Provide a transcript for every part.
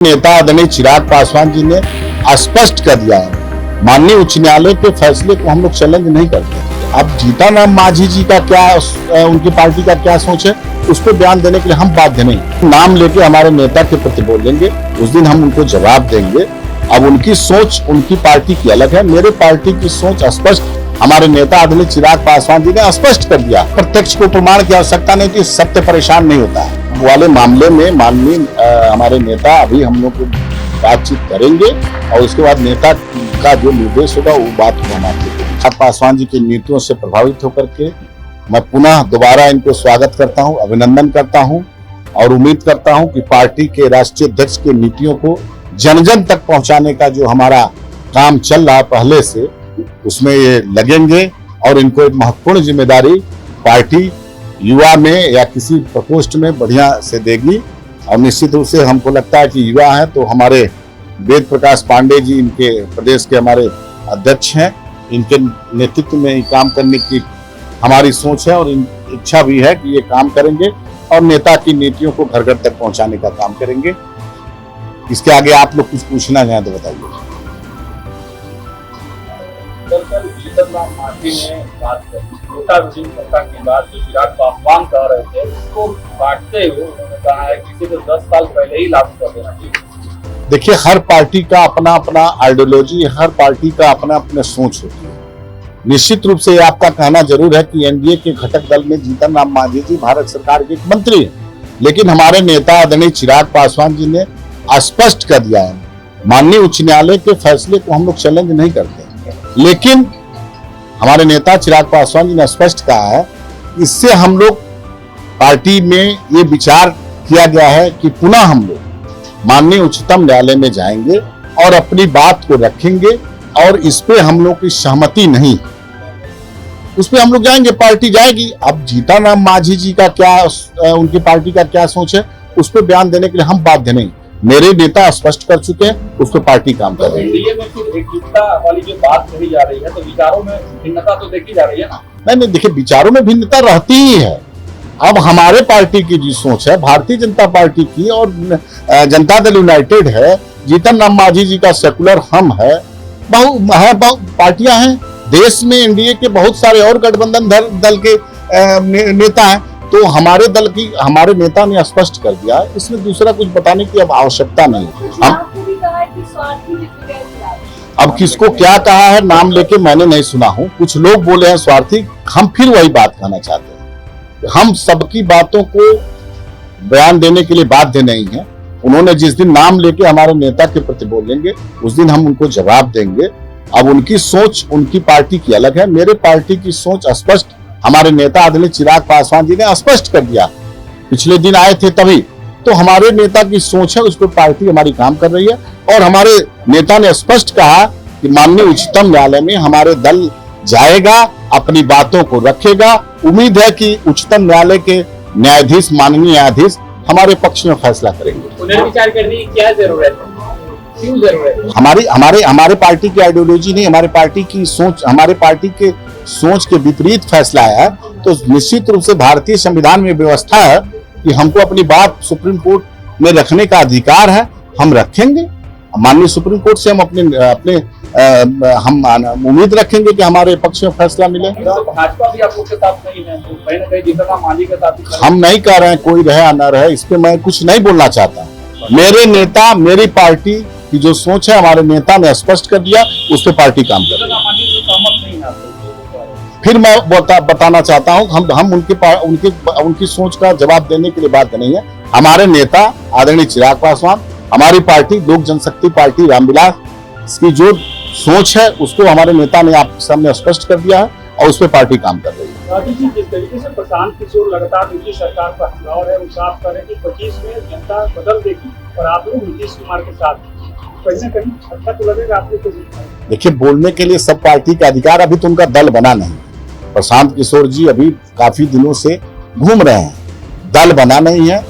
नेता आदरणीय चिराग पासवान जी ने स्पष्ट कर दिया है, माननीय उच्च न्यायालय के फैसले को हम लोग चैलेंज नहीं करते। अब जीतन मांझी जी का क्या, उनकी पार्टी का क्या सोच है, उस पर बयान देने के लिए हम बाध्य नहीं। नाम लेके हमारे नेता के प्रति बोलेंगे, उस दिन हम उनको जवाब देंगे। अब उनकी सोच उनकी पार्टी की अलग है, मेरे पार्टी की सोच स्पष्ट हमारे नेता आदरणीय चिराग पासवान जी ने स्पष्ट कर दिया। प्रत्यक्ष को प्रमाण की आवश्यकता नहीं थी, सत्य परेशान नहीं होता है वाले मामले में माननीय हमारे नेता अभी हम लोग बातचीत करेंगे और उसके बाद नेता का जो निर्देश होगा वो बात को हम आपको चिराग पासवान जी की नीतियों से प्रभावित होकर के मैं पुनः दोबारा इनको स्वागत करता हूं, अभिनंदन करता हूं और उम्मीद करता हूं कि पार्टी के राष्ट्रीय अध्यक्ष की नीतियों को जन जन तक पहुंचाने का जो हमारा काम चल रहा पहले से, उसमें ये लगेंगे और इनको एक महत्वपूर्ण जिम्मेदारी पार्टी युवा में या किसी प्रकोष्ठ में बढ़िया से देगी। और निश्चित रूप से हमको लगता है कि युवा है तो हमारे वेद प्रकाश पांडे जी इनके प्रदेश के हमारे अध्यक्ष हैं, इनके नेतृत्व में ही काम करने की हमारी सोच है और इच्छा भी है कि ये काम करेंगे और नेता की नीतियों को घर घर तक पहुंचाने का काम करेंगे। इसके आगे आप लोग कुछ पूछना चाहें तो बताइए। दरअसल जीतन राम मांझी ने बात करी नोटा विहीन सत्ता की बात जो चिराग पासवान कह रहे थे उसको काटते हुए उन्होंने कहा है कि इसे तो 10 साल पहले ही लागू कर देना चाहिए। देखिए, हर पार्टी का अपना अपना आइडियोलॉजी, हर पार्टी का अपना अपना सोच होती है। निश्चित रूप से आपका कहना जरूर है कि एनडीए के घटक दल में जीतन राम मांझी जी भारत सरकार के एक मंत्री है, लेकिन हमारे नेता आदरणीय चिराग पासवान जी ने स्पष्ट कर दिया है, माननीय उच्च न्यायालय के फैसले को हम लोग चैलेंज नहीं करते। लेकिन हमारे नेता चिराग पासवान जी ने स्पष्ट कहा है, इससे हम लोग पार्टी में ये विचार किया गया है कि पुनः हम लोग माननीय उच्चतम न्यायालय में जाएंगे और अपनी बात को रखेंगे और इस पे हम लोग की सहमति नहीं, उस पे हम लोग जाएंगे, पार्टी जाएगी। अब जीतन राम मांझी जी का क्या, उनकी पार्टी का क्या सोच है, उस पे बयान देने के लिए हम बाध्य नहीं। मेरे नेता स्पष्ट कर चुके हैं, उस पर पार्टी काम कर रही है। एनडीए में फिर एकजुटता वाली जो बात कही जा रही है तो विचारों में भिन्नता तो देखी जा रही है ना। नहीं, देखिए, विचारों में भिन्नता रहती ही है। अब हमारे पार्टी की जो सोच है, भारतीय जनता पार्टी की और जनता दल यूनाइटेड है, जीतन राम मांझी जी का सेकुलर हम है, बहु पार्टियां हैं देश में। एनडीए के बहुत सारे और गठबंधन दल के नेता हैं, तो हमारे दल की, हमारे नेता ने स्पष्ट कर दिया, इसमें दूसरा कुछ बताने की अब आवश्यकता नहीं। अब किसको क्या कहा है नाम लेके मैंने नहीं सुना हूं, कुछ लोग बोले हैं स्वार्थी, हम फिर वही बात कहना चाहते हैं, हम सबकी बातों को बयान देने के लिए बाध्य नहीं है। उन्होंने जिस दिन नाम लेके हमारे नेता के प्रति बोलेंगे, उस दिन हम उनको जवाब देंगे। अब उनकी सोच उनकी पार्टी की अलग है, मेरे पार्टी की सोच स्पष्ट हमारे नेता आदरणीय चिराग पासवान जी ने स्पष्ट कर दिया। पिछले दिन आए थे तभी, तो हमारे नेता की सोच है, उस पर पार्टी हमारी काम कर रही है और हमारे नेता ने स्पष्ट कहा कि माननीय उच्चतम न्यायालय में हमारे दल जाएगा, अपनी बातों को रखेगा। उम्मीद है कि उच्चतम न्यायालय के न्यायाधीश, माननीय न्यायाधीश हमारे पक्ष में फैसला करेंगे। पुनर्विचार करने की क्या जरूरत है, क्यों जरूरत है? हमारे पार्टी की आइडियोलॉजी नहीं, हमारे पार्टी की सोच, हमारे पार्टी के सोच के विपरीत फैसला है, तो निश्चित रूप से भारतीय संविधान में व्यवस्था है कि हमको अपनी बात सुप्रीम कोर्ट में रखने का अधिकार है, हम रखेंगे। माननीय सुप्रीम कोर्ट से हम हम उम्मीद रखेंगे कि हमारे पक्ष में फैसला मिले। तो भाजपा भी आप लोग के साथ नहीं है, तो कहीं ना कहीं जीतन राम मांझी के साथ हम नहीं कह रहे हैं कोई रहे या न रहे, इस पे मैं कुछ नहीं बोलना चाहता। मेरे नेता, मेरी पार्टी की जो सोच है, हमारे नेता ने स्पष्ट कर दिया, उस पर पार्टी काम कर रही है। फिर मैं बताना चाहता हूं, हम उनकी सोच का जवाब देने के लिए बात नहीं है। हमारे नेता आदरणीय चिराग पासवान, हमारी पार्टी लोक जनशक्ति पार्टी रामविलास की जो सोच है, उसको हमारे नेता ने आप सामने स्पष्ट कर दिया है और उस पर पार्टी काम कर रही है। राजीव जी, जिस तरीके से प्रशांत किशोर लगातार नीतीश सरकार का खिलाफ है, वो साफ करें कि 25 में जनता बदल देगी और आप लोग नीतीश कुमार के साथ, कहीं ना कहीं अच्छा तो लगेगा आपको। देखिए, बोलने के लिए सब पार्टी का अधिकार, अभी तो उनका दल बना नहीं। प्रशांत किशोर जी अभी काफी दिनों से घूम रहे हैं, दल बना नहीं है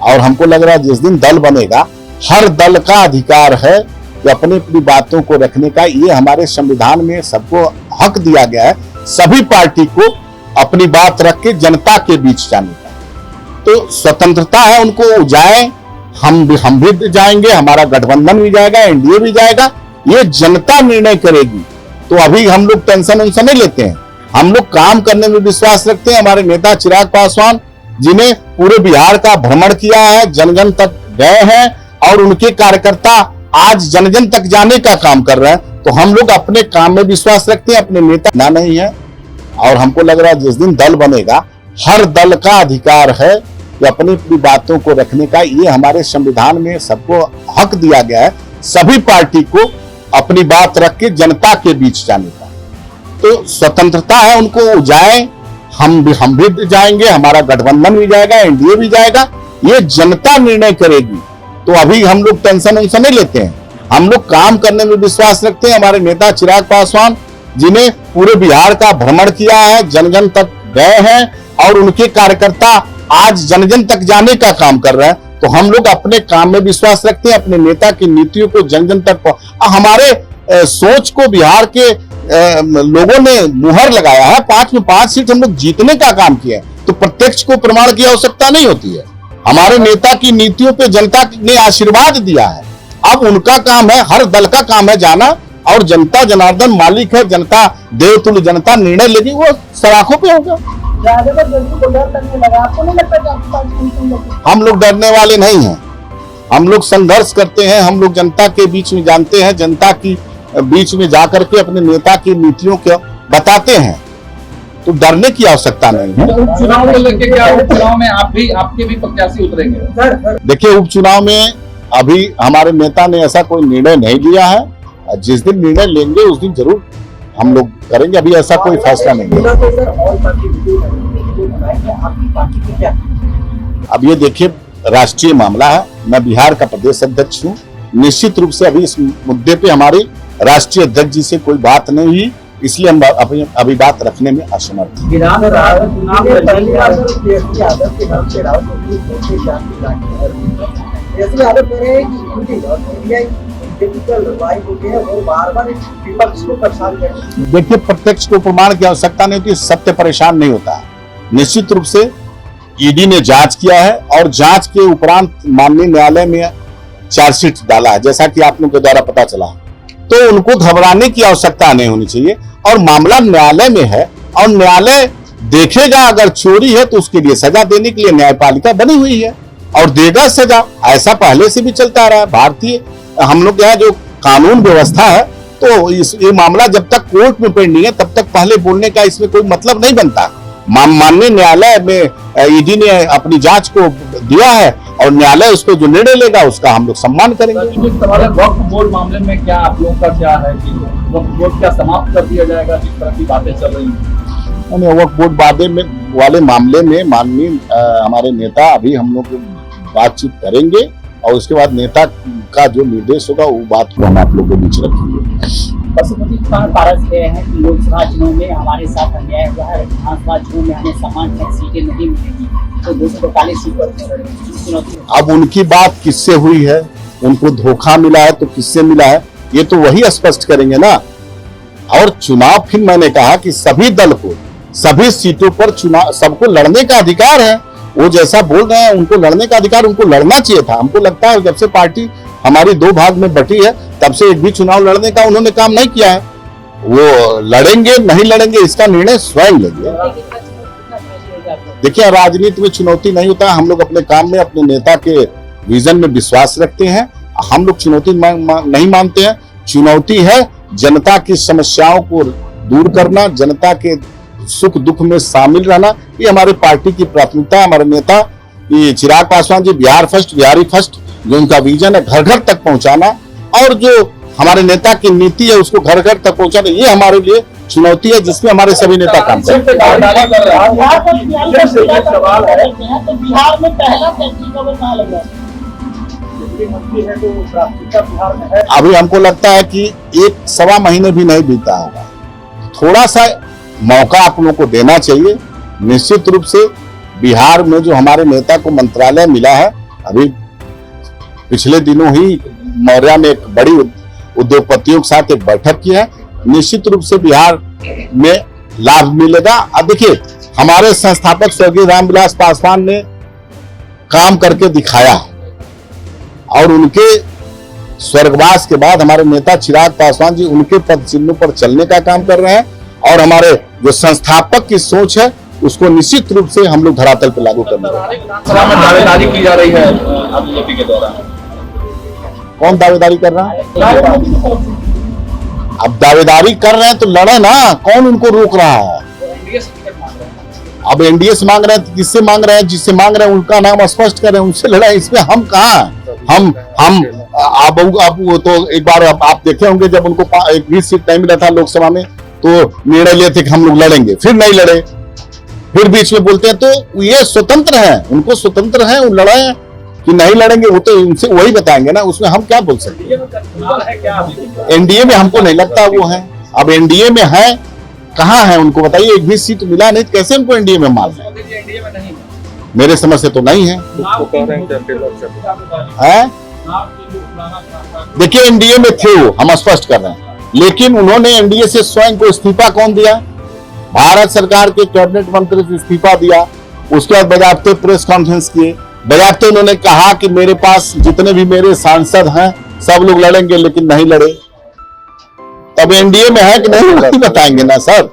और हमको लग रहा है जिस दिन दल बनेगा, हर दल का अधिकार है कि अपनी अपनी बातों को रखने का। ये हमारे संविधान में सबको हक दिया गया है, सभी पार्टी को अपनी बात रख के जनता के बीच जाने का। तो स्वतंत्रता है, उनको जाए हम भी जाएंगे, हमारा गठबंधन भी जाएगा, एनडीए भी जाएगा, ये जनता निर्णय करेगी। तो अभी हम लोग टेंशन वेंशन नहीं लेते हैं, हम लोग काम करने में विश्वास रखते हैं। हमारे नेता चिराग पासवान जिन्हें पूरे बिहार का भ्रमण किया है, जन जन तक गए हैं और उनके कार्यकर्ता आज जन जन तक जाने का काम कर रहे हैं। तो हम लोग अपने काम में विश्वास रखते हैं, अपने नेता ना नहीं है। और हमको लग रहा है जिस दिन दल बनेगा, हर दल का अधिकार है कि अपनी अपनी बातों को रखने का। ये हमारे संविधान में सबको हक दिया गया है, सभी पार्टी को अपनी बात रख के जनता के बीच जाने का। तो स्वतंत्रता है उनको, जाए, हम भी जाएंगे, हमारा गठबंधन भी जाएगा, एनडीए भी जाएगा, ये जनता निर्णय करेगी। तो अभी हम लोग टेंशन वेंशन नहीं लेते हैं, हम लोग काम करने में विश्वास रखते हैं। हमारे नेता चिराग पासवान जिन्हें पूरे बिहार का भ्रमण किया है, जन जन तक गए हैं और उनके कार्यकर्ता आज जन जन तक जाने का काम कर रहे हैं। तो हम लोग अपने काम में विश्वास रखते हैं, अपने नेता की नीतियों को जन जन तक हमारे सोच को बिहार के लोगों ने मुहर लगाया है। 5 में 5 सीट हम लोग जीतने का काम किया है, तो प्रत्यक्ष को प्रमाण की आवश्यकता नहीं होती है। हमारे नेता की नीतियों पे जनता ने आशीर्वाद दिया है। अब उनका काम है, हर दल का काम है जाना, और जनता जनार्दन मालिक है, जनता देवतुल्य जनता निर्णय लेगी, वो सराखों पे होगा। हम लोग डरने वाले नहीं हैं, हम लोग संघर्ष करते हैं, हम लोग जनता के बीच में जानते हैं, जनता की बीच में जाकर के अपने नेता की नीतियों को बताते हैं। तो डरने की आवश्यकता नहीं है। उपचुनाव को लेकर क्या उपचुनाव में आपके भी प्रत्याशी उतरेंगे? देखिए, उपचुनाव में अभी हमारे नेता ने ऐसा कोई निर्णय नहीं लिया है। जिस दिन निर्णय लेंगे उस दिन जरूर हम लोग करेंगे, अभी ऐसा कोई फैसला नहीं है। अब ये देखिए, राष्ट्रीय मामला है, मैं बिहार का प्रदेश अध्यक्ष हूँ। निश्चित रूप से अभी इस मुद्दे पे हमारी राष्ट्रीय अध्यक्ष जी से कोई बात नहीं हुई, इसलिए हम अभी बात रखने में असमर्थ हैं। देखिए, प्रत्यक्ष को प्रमाण की आवश्यकता नहीं होती, सत्य परेशान नहीं होता है। निश्चित रूप से ईडी ने जांच किया है और जांच के उपरांत माननीय न्यायालय में चार्जशीट डाला है, जैसा कि आप लोगों के द्वारा पता चला। तो उनको घबराने की आवश्यकता नहीं होनी चाहिए, और मामला न्यायालय में है और न्यायालय देखेगा। अगर चोरी है तो उसके लिए सजा देने के लिए न्यायपालिका बनी हुई है और देगा सजा। ऐसा पहले से भी चलता रहा है भारतीय हम लोग यहाँ जो कानून व्यवस्था है। तो ये मामला जब तक कोर्ट में पेंडिंग है तब तक पहले बोलने का इसमें कोई मतलब नहीं बनता। माननीय न्यायालय में ईडी ने अपनी जांच को दिया है और न्यायालय उसको जो निर्णय लेगा उसका हम लोग सम्मान करेंगे। वक्फ बोर्ड मामले में क्या आप लोगों का क्या है कि वक्फ बोर्ड क्या समाप्त कर दिया जाएगा, जिस तरह की बातें चल रही हैं? वक्फ बोर्ड वाले मामले में माननीय हमारे नेता अभी हम लोग बातचीत करेंगे और उसके बाद नेता का जो निर्देश होगा वो बात को हम आप लोगों के बीच रखेंगे। पशुपति कुमार पारस गए हैं कि लोकसभा चुनाव में हमारे साथ अन्याय हुआ है, विधानसभा चुनाव में हमें समान सीटें नहीं मिलेगी, तो 245 सीट पर। अब उनकी बात किससे हुई है, उनको धोखा मिला है तो किससे मिला है, ये तो वही स्पष्ट करेंगे ना। और चुनाव फिर मैंने कहा कि सभी दल को सभी सीटों पर चुनाव सबको लड़ने का अधिकार है। वो जैसा बोल रहे हैं उनको लड़ने का अधिकार, उनको लड़ना चाहिए था। हमको लगता है जब से पार्टी हमारी 2 भाग में बटी है तब से एक भी चुनाव लड़ने का उन्होंने काम नहीं किया है। वो लड़ेंगे नहीं लड़ेंगे इसका निर्णय स्वयं लेंगे। देखिए, राजनीति में चुनौती नहीं होता। हम लोग अपने काम में अपने नेता के विजन में विश्वास रखते हैं। हम लोग चुनौती नहीं मानते हैं। चुनौती है जनता की समस्याओं को दूर करना, जनता के सुख दुख में शामिल रहना। ये हमारी पार्टी की प्राथमिकता है। हमारे नेता चिराग पासवान जी बिहार फर्स्ट, बिहारी फर्स्ट, जो उनका विजन है घर घर तक पहुंचाना, और जो हमारे नेता की नीति है उसको घर घर तक पहुंचाना, ये हमारे लिए चुनौती है जिसमें हमारे सभी नेता काम करते हैं। बिहार में पहला कहाँ लगा? अभी हमको लगता है कि 1-1.25 महीने भी नहीं बीता होगा। थोड़ा सा मौका आप लोगों को देना चाहिए। निश्चित रूप से बिहार में जो हमारे नेता को मंत्रालय मिला है, अभी पिछले दिनों ही मौर्या में एक बड़ी उद्योगपतियों के साथ एक बैठक की है। निश्चित रूप से बिहार में लाभ मिलेगा। अब देखिए, हमारे संस्थापक स्वर्गीय रामविलास पासवान ने काम करके दिखाया है और उनके स्वर्गवास के बाद हमारे नेता चिराग पासवान जी उनके पद चिन्हों पर चलने का काम कर रहे हैं और हमारे जो संस्थापक की सोच है उसको निश्चित रूप से हम लोग धरातल पर लागू करने वाले हैं। विधानसभा में दावेदारी की जा रही है अब बीजेपी के द्वारा। कौन दावेदारी कर रहा है? अब दावेदारी कर रहे हैं तो लड़े ना, कौन उनको रोक रहा है? एनडीए से टिकट मांग रहे हैं। अब एनडीए से मांग रहे हैं तो किससे मांग रहे हैं? जिससे मांग रहे हैं उनका नाम स्पष्ट करें, उनसे लड़ाई। इसमें हम कहाँ हम अब वो तो एक बार आप देखे होंगे जब उनको 20 सीट नहीं मिला था लोकसभा में तो निर्णय लिए थे कि हम लोग लड़ेंगे, फिर नहीं लड़े, फिर बीच में बोलते हैं। तो ये स्वतंत्र है, उनको स्वतंत्र है, वो लड़ाए कि नहीं लड़ेंगे वो तो उनसे वही बताएंगे ना, उसमें हम क्या बोल सकते एनडीए में कंफ्यूजन है क्या अभी? एनडीए में हमको नहीं लगता वो है। अब एनडीए में है, कहाँ है उनको बताइए? एक भी सीट मिला नहीं, कैसे उनको एनडीए में मार दें? मोदी जी एनडीए में नहीं है। मेरे समझ से तो नहीं है। देखिए एनडीए में थे वो, हम स्पष्ट कर रहे हैं, लेकिन उन्होंने एनडीए से स्वयं को इस्तीफा कौन दिया? भारत सरकार के कैबिनेट मंत्री से इस्तीफा दिया। उसके बाद बजाबते प्रेस कॉन्फ्रेंस किए, बजाबते उन्होंने कहा कि मेरे पास जितने भी मेरे सांसद हैं सब लोग लड़ेंगे, लेकिन नहीं लड़े। तब एनडीए में है कि नहीं बताएंगे ना सर।